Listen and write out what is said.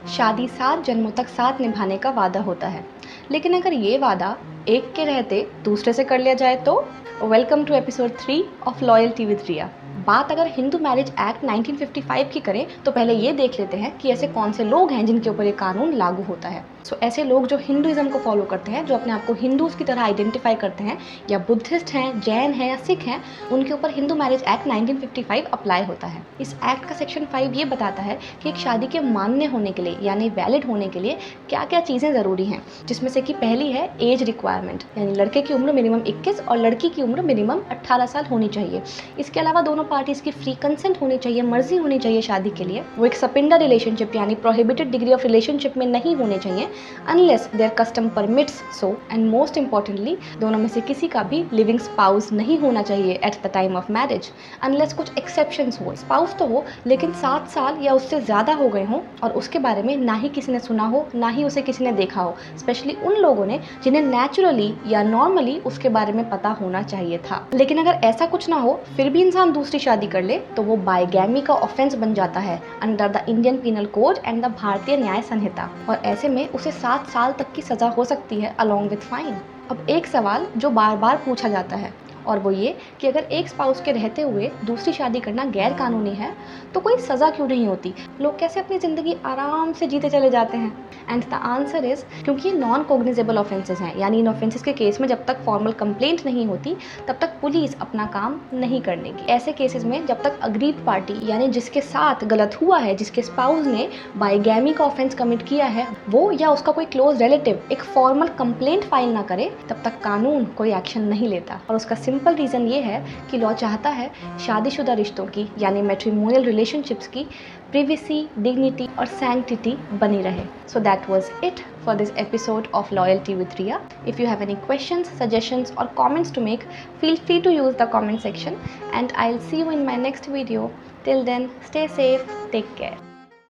शादी 7 जन्मों तक साथ निभाने का वादा होता है, लेकिन अगर ये वादा एक के रहते दूसरे से कर लिया जाए तो। Welcome to episode 3 of loyalty with Riya. बात अगर हिंदू मैरिज एक्ट 1955 की करें तो पहले ये देख लेते हैं कि ऐसे कौन से लोग हैं जिनके ऊपर ये कानून लागू होता है। ऐसे लोग जो हिंदुइज्म को फॉलो करते हैं, जो अपने आप को हिंदूज की तरह आइडेंटिफाई करते हैं, या बुद्धिस्ट हैं, जैन हैं या सिख हैं, उनके ऊपर हिंदू मैरिज एक्ट 1955 अप्लाई होता है। इस एक्ट का सेक्शन 5 ये बताता है कि एक शादी के मान्य होने के लिए यानी वैलिड होने के लिए क्या क्या चीज़ें ज़रूरी हैं, जिसमें से कि पहली है एज रिक्वायरमेंट, यानी लड़के की उम्र मिनिमम 21 और लड़की की उम्र मिनिमम 18 साल होनी चाहिए। इसके अलावा दोनों पार्टीज की फ्री कंसेंट होनी चाहिए, मर्जी होनी चाहिए शादी के लिए। वो एक सपिंडा रिलेशनशिप यानी प्रोहिबिटेड डिग्री ऑफ रिलेशनशिप में नहीं होने चाहिए unless there custom permits so. And most importantly, दोनों में से किसी का भी लिविंग स्पाउस नहीं होना चाहिए at the time of marriage, unless कुछ एक्सेप्शंस हो। स्पाउस तो हो लेकिन 7 साल या उससे ज़्यादा हो गए हों और उसके बारे में ना ही किसी ने सुना हो ना ही उसे किसी ने देखा हो, स्पेशली उन लोगों ने जिन्हें नेचुरली या नॉर्मली उसके बारे में पता होना चाहिए था। लेकिन अगर ऐसा कुछ ना हो फिर भी इंसान दूसरी शादी कर ले तो वो बायगैमी का ऑफेंस बन जाता है under the Indian penal code and the Bharatiya Nyaya संहिता, और ऐसे में उसे 7 साल तक की सज़ा हो सकती है अलॉन्ग विथ फाइन। अब एक सवाल जो बार बार पूछा जाता है, और वो ये कि अगर एक स्पाउस के रहते हुए दूसरी शादी करना गैर कानूनी है तो कोई सज़ा क्यों नहीं होती, लोग कैसे अपनी ज़िंदगी आराम से जीते चले जाते हैं। एंड द आंसर इज़ क्योंकि ये नॉन कोग्निजेबल ऑफेंसेस हैं, यानी इन ऑफेंसेस के केस में जब तक फॉर्मल कंप्लेंट नहीं होती तब तक पुलिस अपना काम नहीं करने की। ऐसे केसेस में जब तक अग्रीड पार्टी यानी जिसके साथ गलत हुआ है, जिसके स्पाउस ने बायगैमी का ऑफेंस कमिट किया है, वो या उसका कोई क्लोज रिलेटिव एक फॉर्मल कंप्लेंट फाइल ना करे तब तक कानून कोई एक्शन नहीं लेता। और उसका सिंपल रीज़न ये है कि लॉ चाहता है शादीशुदा रिश्तों की यानी मैट्रिमोनियल रिलेशनशिप्स की प्रिवेसी, डिग्निटी और सैंक्टिटी बनी रहे। So that was it for this episode of Loyalty with Riya. If you have any questions, suggestions or comments to make, feel free to use the comment section and I'll see you in my next video. Till then, stay safe, take care.